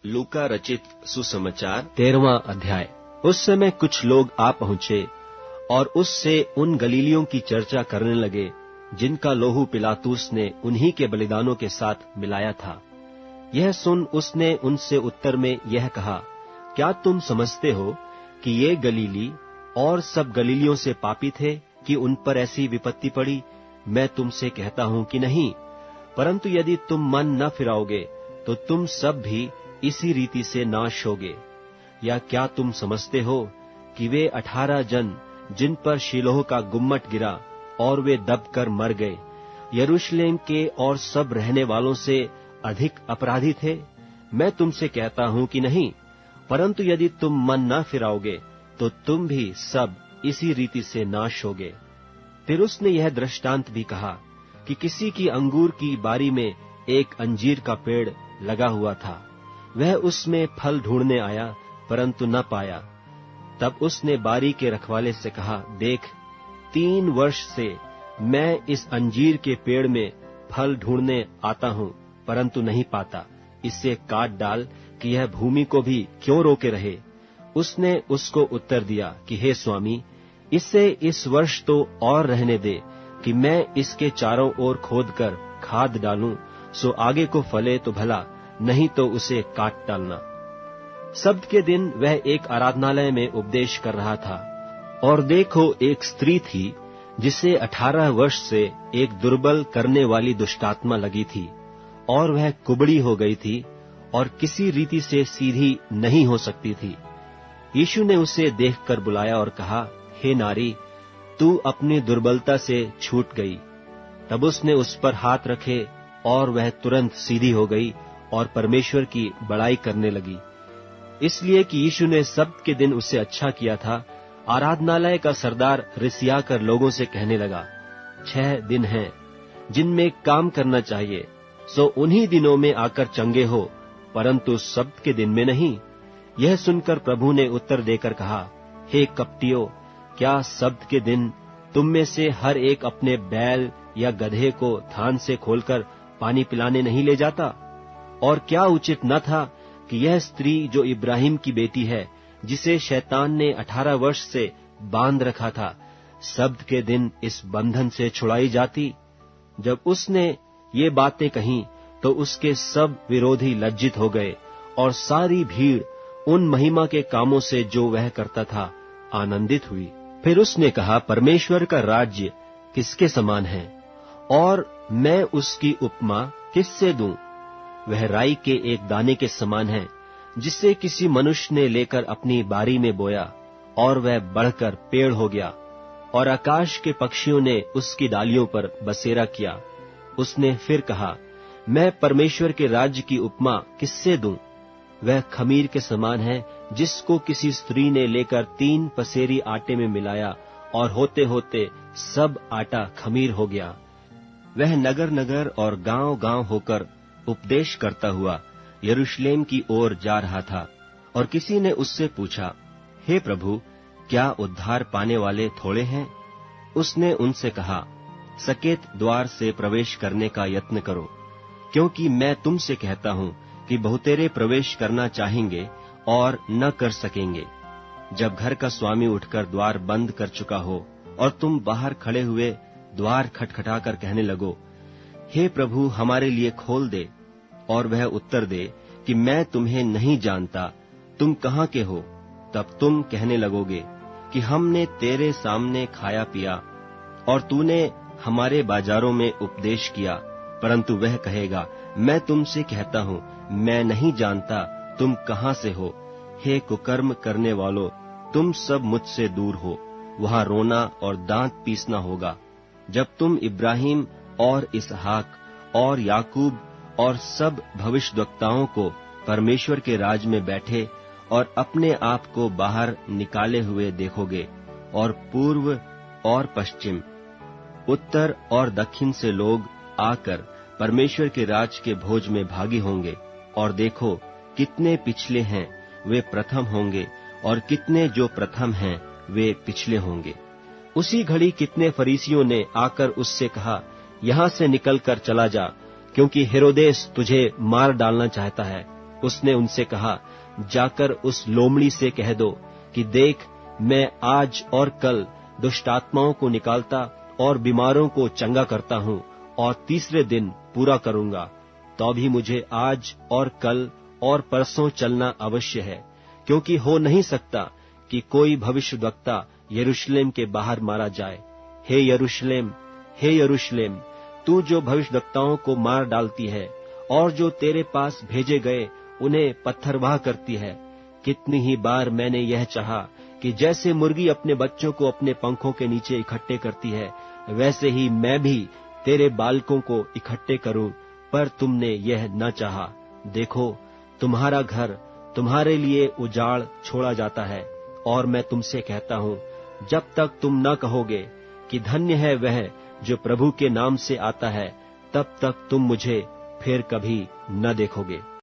लूका रचित सुसमाचार 13वां अध्याय। उस समय कुछ लोग आ पहुंचे और उससे उन गलीलियों की चर्चा करने लगे जिनका लोहू पिलातुस ने उन्हीं के बलिदानों के साथ मिलाया था। यह सुन उसने उनसे उत्तर में यह कहा, क्या तुम समझते हो कि ये गलीली और सब गलीलियों से पापी थे कि उन पर ऐसी विपत्ति पड़ी? मैं तुमसे कहता हूं कि नहीं, परंतु यदि तुम मन न फिराओगे तो तुम सब भी इसी रीति से नाश होगे। या क्या तुम समझते हो कि वे 18 जन जिन पर शीलोह का गुम्मट गिरा और वे दबकर मर गए, यरूशलेम के और सब रहने वालों से अधिक अपराधी थे? मैं तुमसे कहता हूं कि नहीं, परंतु यदि तुम मन न फिराओगे तो तुम भी सब इसी रीति से नाश होगे। फिर उसने यह दृष्टांत भी कहा कि किसी की अंगूर की बारी में एक अंजीर का पेड़ लगा हुआ था। वह उसमें फल ढूंढने आया, परंतु न पाया। तब उसने बारी के रखवाले से कहा, देख, 3 वर्ष से मैं इस अंजीर के पेड़ में फल ढूंढने आता हूं, परंतु नहीं पाता। इसे काट डाल कि यह भूमि को भी क्यों रोके रहे। उसने उसको उत्तर दिया कि हे स्वामी, इसे इस वर्ष तो और रहने दे कि मैं इसके चारों ओर खोदकर खाद डालूं, सो आगे को फले तो भला, नहीं तो उसे काट डालना। सब्त के दिन वह एक आराधनालय में उपदेश कर रहा था, और देखो, एक स्त्री थी जिसे 18 वर्ष से एक दुर्बल करने वाली दुष्टात्मा लगी थी, और वह कुबड़ी हो गई थी और किसी रीति से सीधी नहीं हो सकती थी। यीशु ने उसे देखकर बुलाया और कहा, हे नारी, तू अपनी दुर्बलता से छूट गई। तब उसने उस पर हाथ रखे और वह तुरंत सीधी हो गई और परमेश्वर की बड़ाई करने लगी। इसलिए कि यीशु ने सब्त के दिन उसे अच्छा किया था, आराधनालय का सरदार रिसिया कर लोगों से कहने लगा, 6 दिन हैं जिनमें काम करना चाहिए, सो उन्हीं दिनों में आकर चंगे हो, परंतु सब्त के दिन में नहीं। यह सुनकर प्रभु ने उत्तर देकर कहा, हे कपटियों, क्या सब्त के दिन तुम में से हर एक अपने बैल या गधे को थान से खोलकर पानी पिलाने नहीं ले जाता? और क्या उचित न था कि यह स्त्री जो इब्राहिम की बेटी है, जिसे शैतान ने 18 वर्ष से बांध रखा था, सब्त के दिन इस बंधन से छुड़ाई जाती? जब उसने ये बातें कहीं तो उसके सब विरोधी लज्जित हो गए, और सारी भीड़ उन महिमा के कामों से जो वह करता था आनंदित हुई। फिर उसने कहा, परमेश्वर का राज्य किसके समान है, और मैं उसकी उपमा किससे दूं? वह राई के एक दाने के समान है, जिसे किसी मनुष्य ने लेकर अपनी बारी में बोया, और वह बढ़कर पेड़ हो गया, और आकाश के पक्षियों ने उसकी डालियों पर बसेरा किया। उसने फिर कहा, मैं परमेश्वर के राज्य की उपमा किससे दूं? वह खमीर के समान है, जिसको किसी स्त्री ने लेकर 3 पसेरी आटे में मिलाया, और होते होते सब आटा खमीर हो गया। वह नगर नगर और गांव गांव होकर उपदेश करता हुआ यरूशलेम की ओर जा रहा था, और किसी ने उससे पूछा, हे प्रभु, क्या उद्धार पाने वाले थोड़े हैं? उसने उनसे कहा, सकेत द्वार से प्रवेश करने का यत्न करो, क्योंकि मैं तुमसे कहता हूं कि बहुतेरे प्रवेश करना चाहेंगे और न कर सकेंगे। जब घर का स्वामी उठकर द्वार बंद कर चुका हो और तुम बाहर खड़े हुए द्वार खटखटाकर कहने लगो, हे प्रभु, हमारे लिए खोल दे, और वह उत्तर दे कि मैं तुम्हें नहीं जानता, तुम कहाँ के हो? तब तुम कहने लगोगे कि हमने तेरे सामने खाया पिया और तूने हमारे बाजारों में उपदेश किया। परंतु वह कहेगा, मैं तुमसे कहता हूँ, मैं नहीं जानता, तुम कहाँ से हो? हे कुकर्म करने वालों, तुम सब मुझसे दूर हो। वहाँ रोना और दांत पीसना होगा, जब तुम इब्राहिम और इसहाक और याकूब और सब भविष्यद्वक्ताओं को परमेश्वर के राज में बैठे और अपने आप को बाहर निकाले हुए देखोगे। और पूर्व और पश्चिम, उत्तर और दक्षिण से लोग आकर परमेश्वर के राज के भोज में भागी होंगे। और देखो, कितने पिछले हैं वे प्रथम होंगे, और कितने जो प्रथम हैं वे पिछले होंगे। उसी घड़ी कितने फरीसियों ने आकर उससे कहा, यहाँ से निकलकर चला जा, क्योंकि हेरोदेस तुझे मार डालना चाहता है। उसने उनसे कहा, जाकर उस लोमड़ी से कह दो कि देख, मैं आज और कल दुष्टात्माओं को निकालता और बीमारों को चंगा करता हूँ और तीसरे दिन पूरा करूंगा। तो भी मुझे आज और कल और परसों चलना अवश्य है, क्योंकि हो नहीं सकता कि कोई भविष्यद्वक्ता यरूशलेम के बाहर मारा जाए। हे यरूशलेम, हे यरूशलेम, तू जो भविष्यद्वक्ताओं को मार डालती है और जो तेरे पास भेजे गए उन्हें पत्थरवाह करती है, कितनी ही बार मैंने यह चाहा कि जैसे मुर्गी अपने बच्चों को अपने पंखों के नीचे इकट्ठे करती है, वैसे ही मैं भी तेरे बालकों को इकट्ठे करूं, पर तुमने यह न चाहा। देखो, तुम्हारा घर तुम्हारे लिए उजाड़ छोड़ा जाता है, और मैं तुमसे कहता हूं, जब तक तुम न कहोगे कि धन्य है वह जो प्रभु के नाम से आता है, तब तक तुम मुझे फिर कभी न देखोगे।